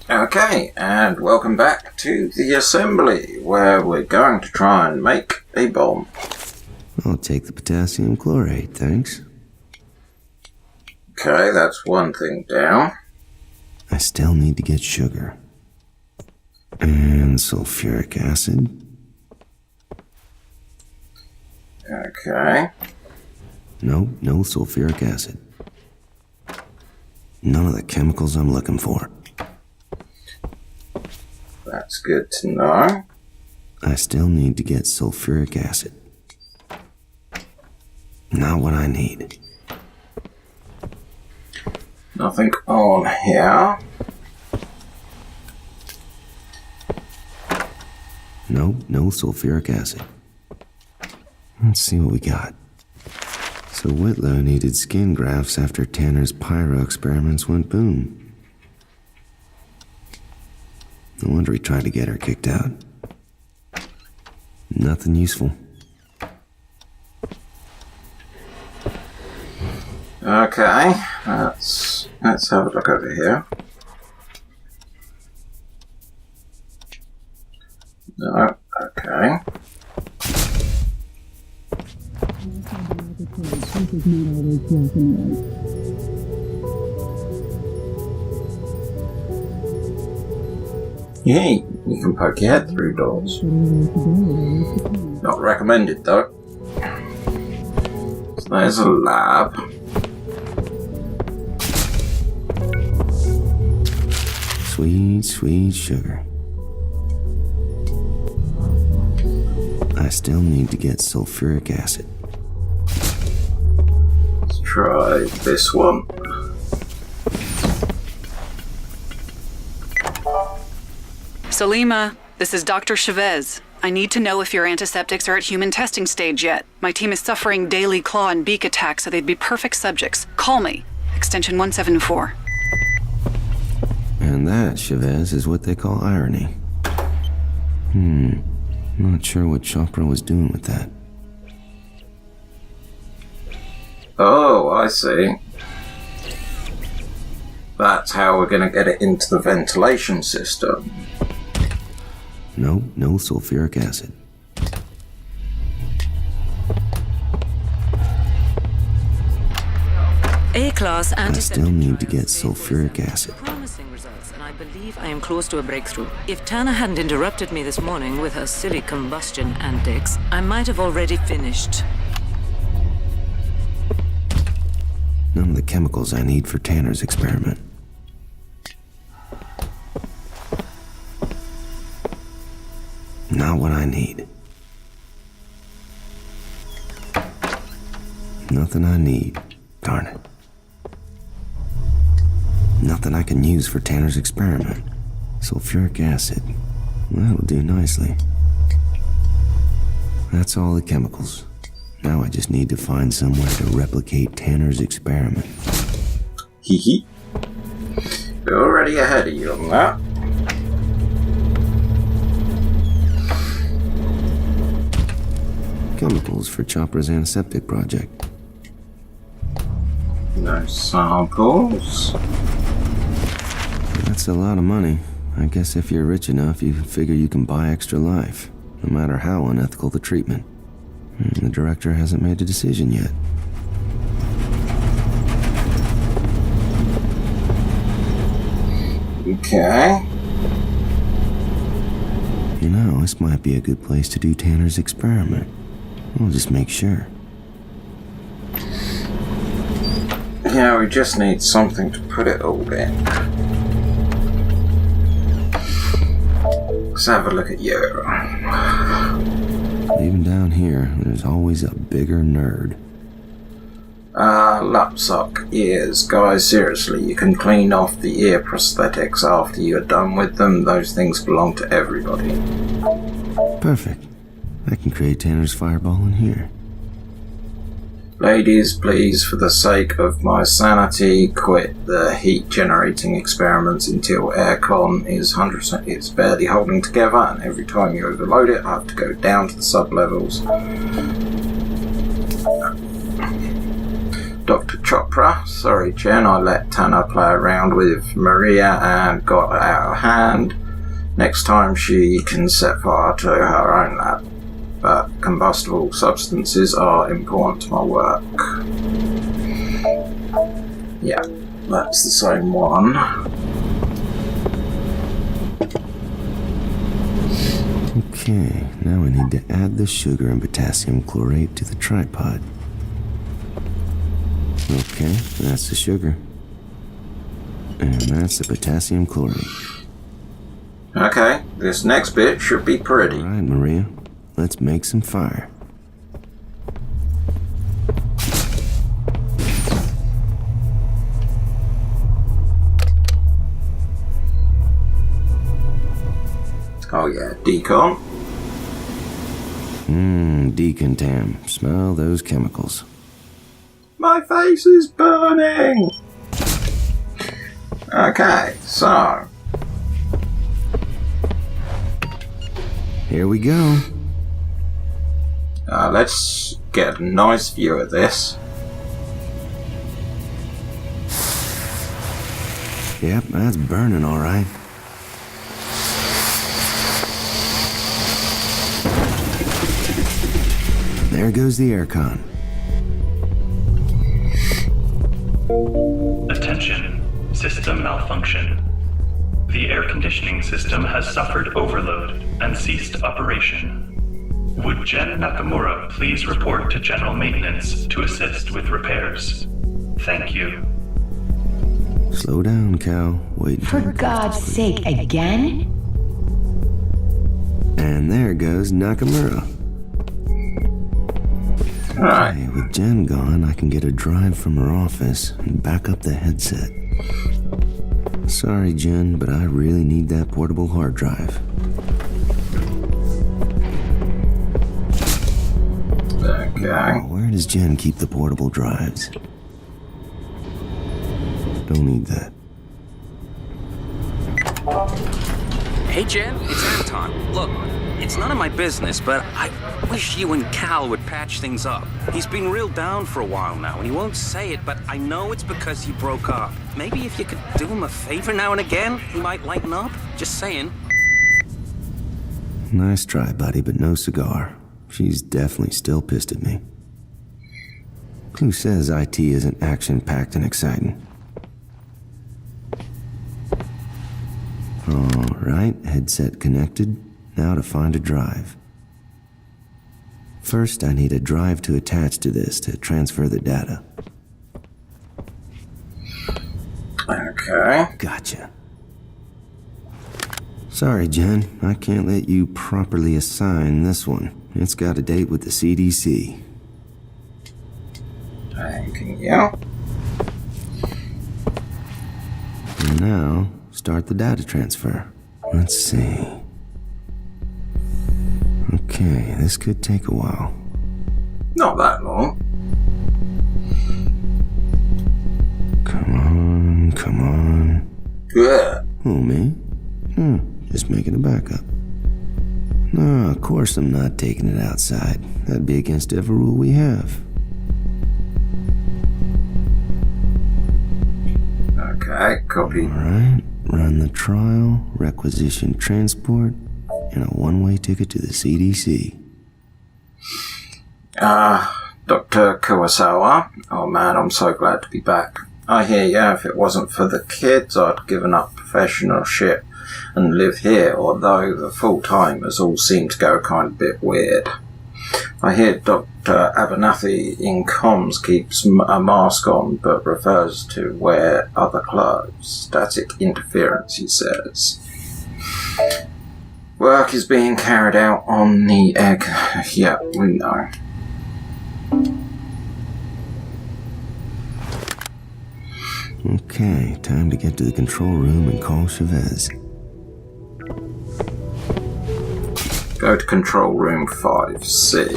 Okay, and welcome back to the assembly, where we're going to try and make a bomb. I'll take the potassium chlorate, thanks. Okay, that's one thing down. I still need to get sugar. And sulfuric acid. Okay. No sulfuric acid. None of the chemicals I'm looking for. That's good to know. I still need to get sulfuric acid. Not what I need. Nothing on here. No sulfuric acid. Let's see what we got. So Whitlow needed skin grafts after Tanner's pyro experiments went boom. No wonder he tried to get her kicked out. Nothing useful. Okay, let's have a look over here. No, okay. Yay, you can poke your head through doors. Not recommended though. So there's a lab. Sweet sugar. I still need to get sulfuric acid. Let's try this one. Salima, this is Dr. Chavez. I need to know if your antiseptics are at human testing stage yet. My team is suffering daily claw and beak attacks, so they'd be perfect subjects. Call me. Extension 174. And that, Chavez, is what they call irony. Not sure what Chopra was doing with that. Oh, I see. That's how we're going to get it into the ventilation system. No sulfuric acid. A-class I antiseptic still need to trials get gave sulfuric some acid. promising results, and I believe I am close to a breakthrough. If Tana hadn't interrupted me this morning with her silly combustion antics, I might have already finished. None of the chemicals I need for Tanner's experiment. Not what I need. Nothing I need. Darn it. Nothing I can use for Tanner's experiment. Sulfuric acid. That'll do nicely. That's all the chemicals. Now I just need to find some way to replicate Tanner's experiment. Hee hee. We're already ahead of you on that. Chemicals for Chopra's antiseptic project. No samples. That's a lot of money. I guess if you're rich enough, you figure you can buy extra life, no matter how unethical the treatment. The director hasn't made a decision yet. Okay. You know, this might be a good place to do Tanner's experiment. We'll just make sure. Yeah, we just need something to put it all in. Let's have a look at you. Even down here, there's always a bigger nerd. Lapsuck ears. Guys, seriously, you can clean off the ear prosthetics after you're done with them. Those things belong to everybody. Perfect. I can create Tanner's fireball in here. Ladies, please, for the sake of my sanity, quit the heat-generating experiments until aircon is 100%. It's barely holding together, and every time you overload it, I have to go down to the sub-levels. Dr. Chopra. Sorry, Jen, I let Tana play around with Maria and got out of hand. Next time she can set fire to her own lab. But combustible substances are important to my work. Yeah, that's the same one. Okay, now I need to add the sugar and potassium chlorate to the tripod. Okay, that's the sugar. And that's the potassium chlorate. Okay, this next bit should be pretty. All right, Maria, let's make some fire. Oh yeah, decon. Decontam. Smell those chemicals. My face is burning! Okay, so... Here we go. Let's get a nice view of this. Yep, that's burning all right. There goes the aircon. Attention, system malfunction. The air conditioning system has suffered overload and ceased operation. Would Jen Nakamura please report to General Maintenance to assist with repairs? Thank you. Slow down, Cal. Wait. For God's sake, again? And there goes Nakamura. Alright. Okay, with Jen gone, I can get a drive from her office and back up the headset. Sorry, Jen, but I really need that portable hard drive. Okay. Where does Jen keep the portable drives? Don't need that. Hey, Jen, it's Anton. Look, it's none of my business, but I wish you and Cal would patch things up. He's been real down for a while now, and he won't say it, but I know it's because you broke up. Maybe if you could do him a favor now and again, he might lighten up. Just saying. Nice try, buddy, but no cigar. She's definitely still pissed at me. Who says IT isn't action-packed and exciting? All right, headset connected. Now to find a drive. First, I need a drive to attach to this to transfer the data. Okay. Gotcha. Sorry, Jen. I can't let you properly assign this one. It's got a date with the CDC. Thank you. And now, start the data transfer. Let's see. Okay, this could take a while. Not that long. Come on. Yeah. Who, me? Just making a backup. No, of course I'm not taking it outside. That'd be against every rule we have. Okay, copy. Alright, run the trial, requisition transport, and a one-way ticket to the CDC. Dr. Kuwasawa. Oh man, I'm so glad to be back. I hear ya, if it wasn't for the kids, I'd given up professional shit and live here, although the full-timers all seem to go kind of a bit weird. I hear Dr. Abernathy in comms keeps a mask on, but refers to wear other clothes. Static interference, he says. Work is being carried out on the egg. Yeah, we know. Okay, time to get to the control room and call Chavez. Go to control room 5C.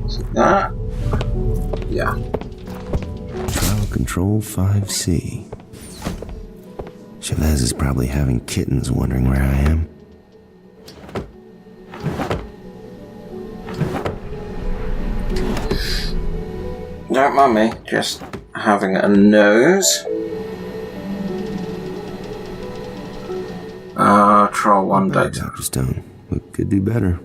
See that? Yeah. Trial control 5C. Chavez is probably having kittens wondering where I am. Don't mind me, just having a nose. Trial 1 data. Dr. Stone, what could do better?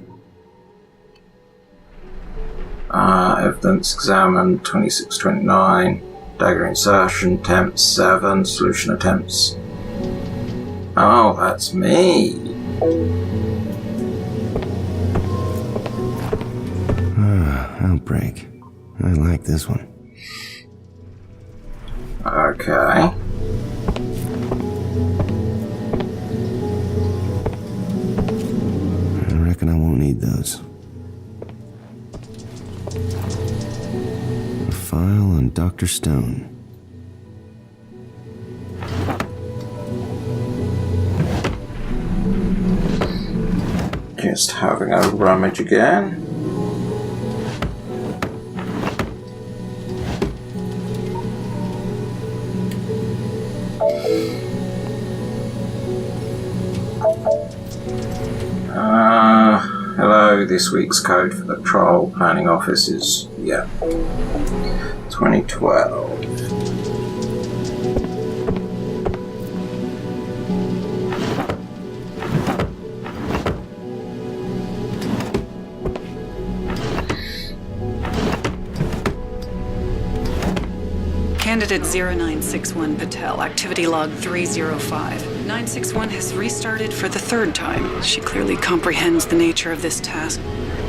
Evidence examined 2629. Dagger insertion attempts 7. Solution attempts. Oh, that's me. Outbreak. I like this one. Okay. I reckon I won't need those. A file on Dr. Stone. Just having a rummage again. Hello, this week's code for the trial planning office is, 2012. Candidate 0961 Patel, activity log 305. 961 has restarted for the 3rd time. She clearly comprehends the nature of this task,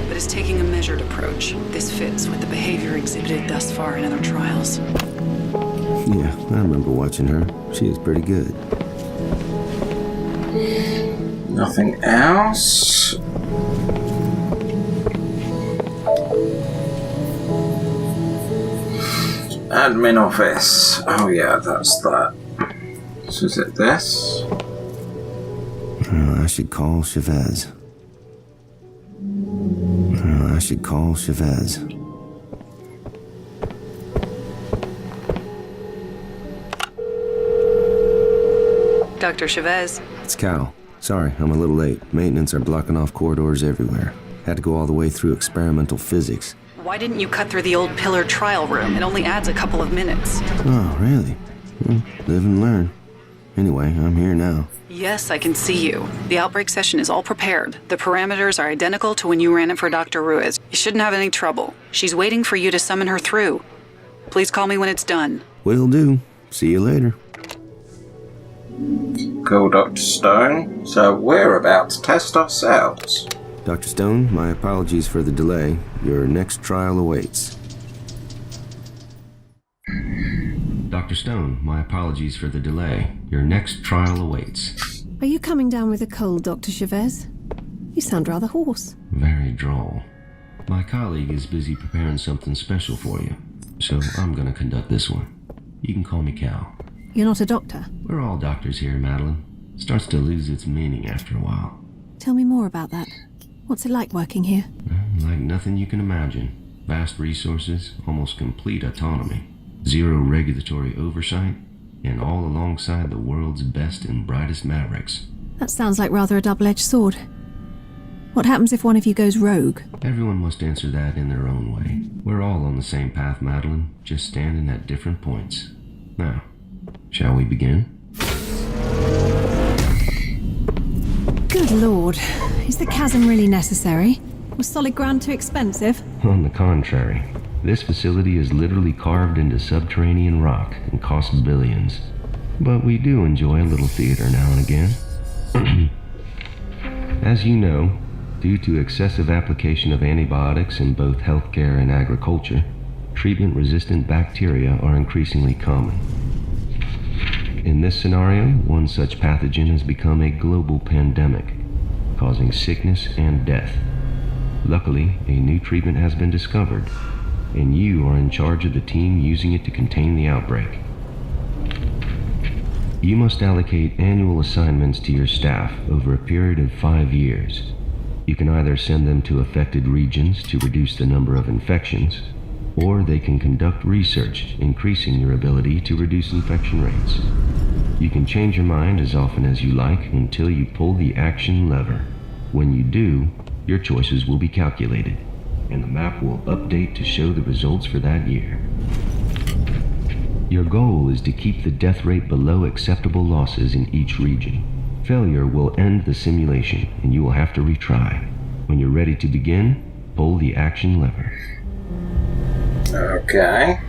but is taking a measured approach. This fits with the behavior exhibited thus far in other trials. Yeah, I remember watching her. She is pretty good. Nothing else? Admin office. Oh yeah, that's that. So is it this? I should call Chavez. Dr. Chavez. It's Cal. Sorry, I'm a little late. Maintenance are blocking off corridors everywhere. Had to go all the way through experimental physics. Why didn't you cut through the old pillar trial room? It only adds a couple of minutes. Oh, really? Well, live and learn. Anyway, I'm here now. Yes, I can see you. The outbreak session is all prepared. The parameters are identical to when you ran it for Dr. Ruiz. You shouldn't have any trouble. She's waiting for you to summon her through. Please call me when it's done. Will do. See you later. Cool, Dr. Stone. So we're about to test ourselves. Dr. Stone, my apologies for the delay. Your next trial awaits. Dr. Stone, my apologies for the delay. Your next trial awaits. Are you coming down with a cold, Dr. Chavez? You sound rather hoarse. Very droll. My colleague is busy preparing something special for you, so I'm gonna conduct this one. You can call me Cal. You're not a doctor? We're all doctors here, Madeleine. Starts to lose its meaning after a while. Tell me more about that. What's it like working here? Like nothing you can imagine. Vast resources, almost complete autonomy. Zero regulatory oversight, and all alongside the world's best and brightest mavericks. That sounds like rather a double-edged sword. What happens if one of you goes rogue? Everyone must answer that in their own way. We're all on the same path, Madeleine, just standing at different points. Now, shall we begin? Good lord. Is the chasm really necessary? Was solid ground too expensive? On the contrary. This facility is literally carved into subterranean rock and costs billions. But we do enjoy a little theater now and again. As you know, due to excessive application of antibiotics in both healthcare and agriculture, treatment-resistant bacteria are increasingly common. In this scenario, one such pathogen has become a global pandemic, causing sickness and death. Luckily, a new treatment has been discovered, and you are in charge of the team using it to contain the outbreak. You must allocate annual assignments to your staff over a period of 5 years. You can either send them to affected regions to reduce the number of infections, or they can conduct research, increasing your ability to reduce infection rates. You can change your mind as often as you like until you pull the action lever. When you do, your choices will be calculated. and the map will update to show the results for that year. Your goal is to keep the death rate below acceptable losses in each region. Failure will end the simulation, and you will have to retry. When you're ready to begin, pull the action lever. Okay.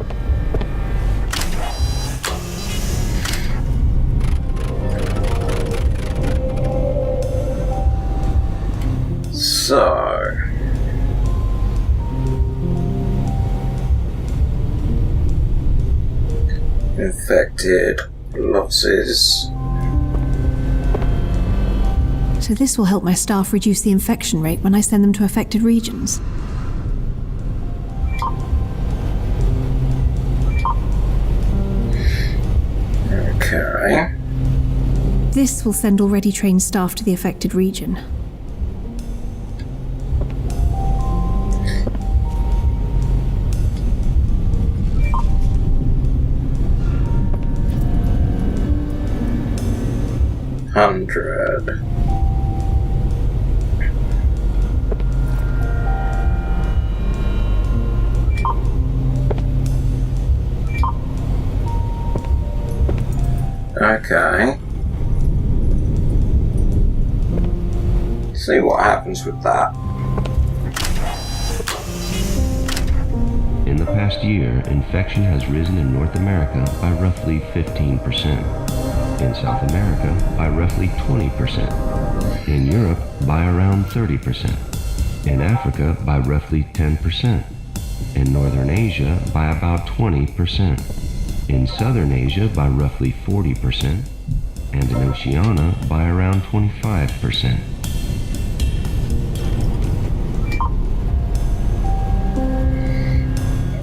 So... infected losses. So this will help my staff reduce the infection rate when I send them to affected regions. Okay. This will send already trained staff to the affected region. $100. Okay. See what happens with that. In the past year, infection has risen in North America by roughly 15%. In South America by roughly 20%, in Europe by around 30%, in Africa by roughly 10%, in Northern Asia by about 20%, in Southern Asia by roughly 40%, and in Oceania by around 25%.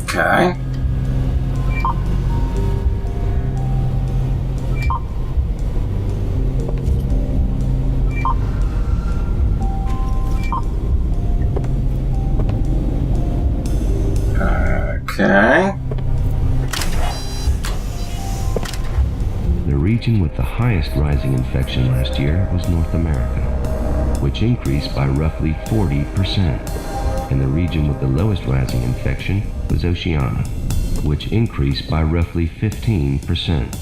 Okay. Okay. The region with the highest rising infection last year was North America, which increased by roughly 40%. And the region with the lowest rising infection was Oceania, which increased by roughly 15%.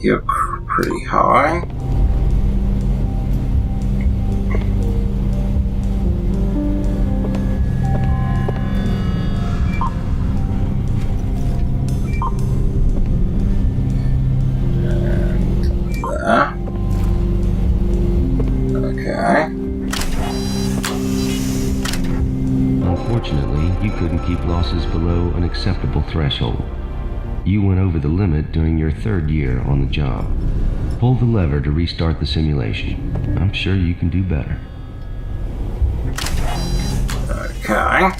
You're pretty high. Unfortunately, you couldn't keep losses below an acceptable threshold. You went over the limit during your third year on the job. Pull the lever to restart the simulation. I'm sure you can do better. Okay.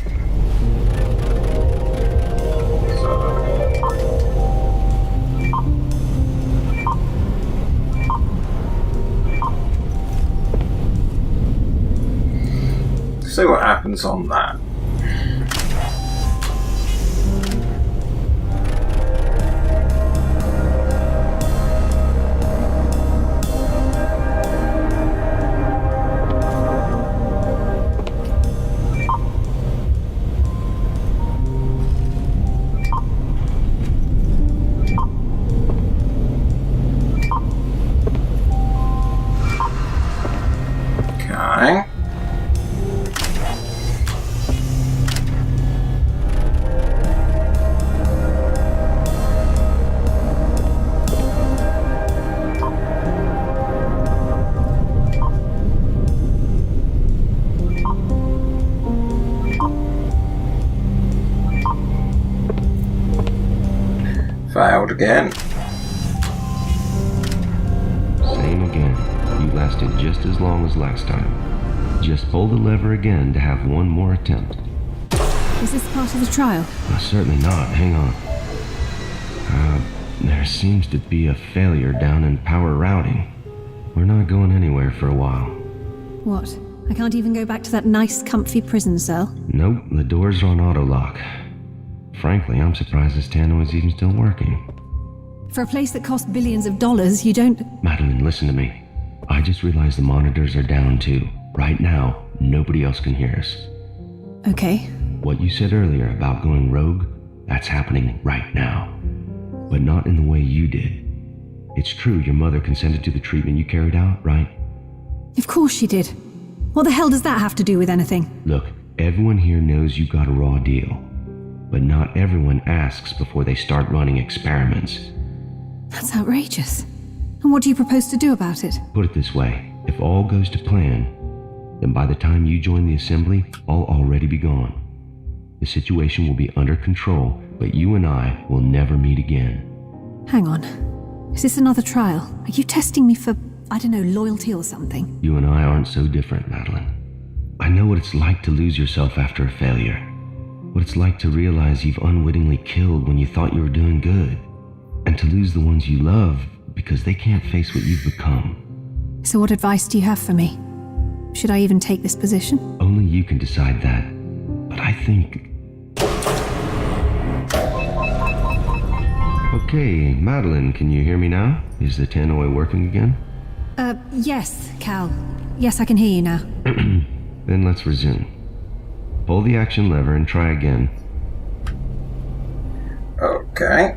See what happens on that. Okay. Failed again. Same again. You lasted just as long as last time. Just pull the lever again to have one more attempt. Is this part of the trial? Certainly not. Hang on. There seems to be a failure down in power routing. We're not going anywhere for a while. What? I can't even go back to that nice, comfy prison cell? Nope, the doors are on auto lock. Frankly, I'm surprised this tannoy is even still working. For a place that costs billions of dollars, you don't... Madeleine, listen to me. I just realized the monitors are down too. Right now, nobody else can hear us. Okay. What you said earlier about going rogue, that's happening right now. But not in the way you did. It's true your mother consented to the treatment you carried out, right? Of course she did. What the hell does that have to do with anything? Look, everyone here knows you got a raw deal. But not everyone asks before they start running experiments. That's outrageous. And what do you propose to do about it? Put it this way, if all goes to plan, then by the time you join the assembly, I'll already be gone. The situation will be under control, but you and I will never meet again. Hang on. Is this another trial? Are you testing me for, I don't know, loyalty or something? You and I aren't so different, Madeleine. I know what it's like to lose yourself after a failure. What it's like to realize you've unwittingly killed when you thought you were doing good. And to lose the ones you love because they can't face what you've become. So what advice do you have for me? Should I even take this position? Only you can decide that. But I think... Okay, Madeleine, can you hear me now? Is the tannoy working again? Yes, Cal. Yes, I can hear you now. Then let's resume. Pull the action lever and try again. Okay.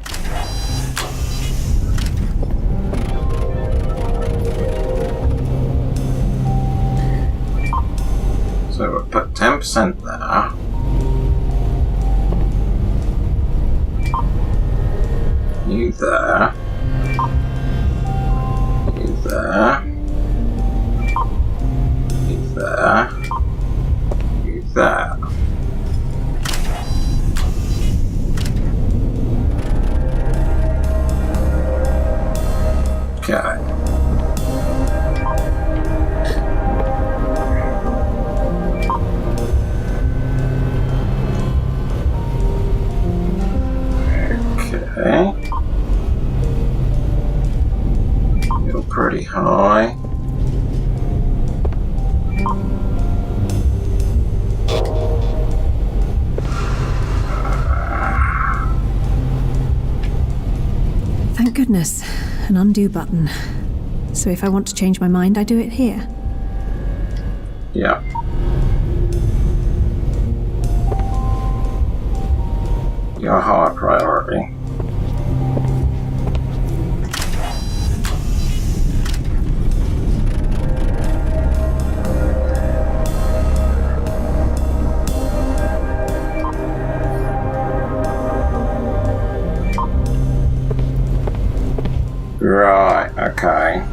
So we'll put 10% there. You there. You there. You there. You there. Okay. Okay. You're pretty high. Thank goodness. An undo button. So if I want to change my mind, I do it here. Yeah. You're a high priority. Right, okay.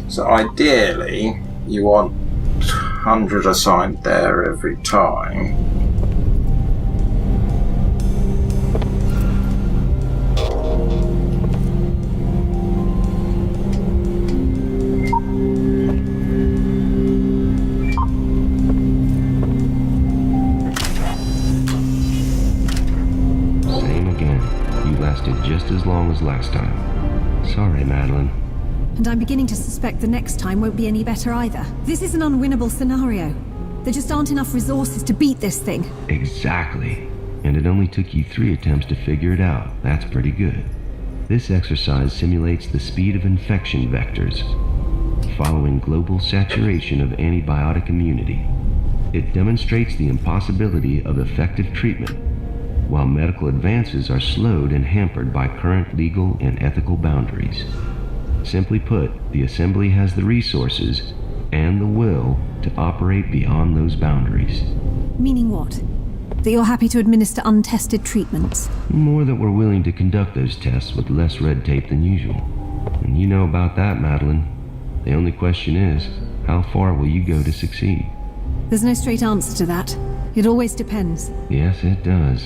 So ideally, you want 100 assigned there every time. Just as long as last time. Sorry, Madeleine. And I'm beginning to suspect the next time won't be any better either. This is an unwinnable scenario. There just aren't enough resources to beat this thing. Exactly. And it only took you 3 attempts to figure it out. That's pretty good. This exercise simulates the speed of infection vectors, following global saturation of antibiotic immunity. It demonstrates the impossibility of effective treatment, while medical advances are slowed and hampered by current legal and ethical boundaries. Simply put, the Assembly has the resources and the will to operate beyond those boundaries. Meaning what? That you're happy to administer untested treatments? More that we're willing to conduct those tests with less red tape than usual. And you know about that, Madeleine. The only question is, how far will you go to succeed? There's no straight answer to that. It always depends. Yes, it does.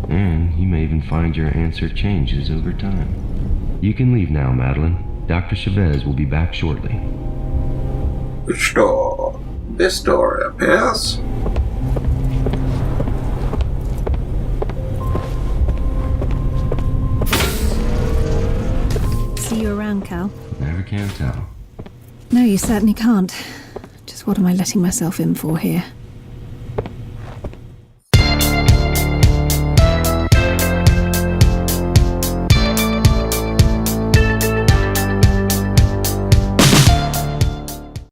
And you may even find your answer changes over time. You can leave now, Madeleine. Dr. Chavez will be back shortly. Which door? This door, it appears. See you around, Cal. Never can tell. No, you certainly can't. Just what am I letting myself in for here?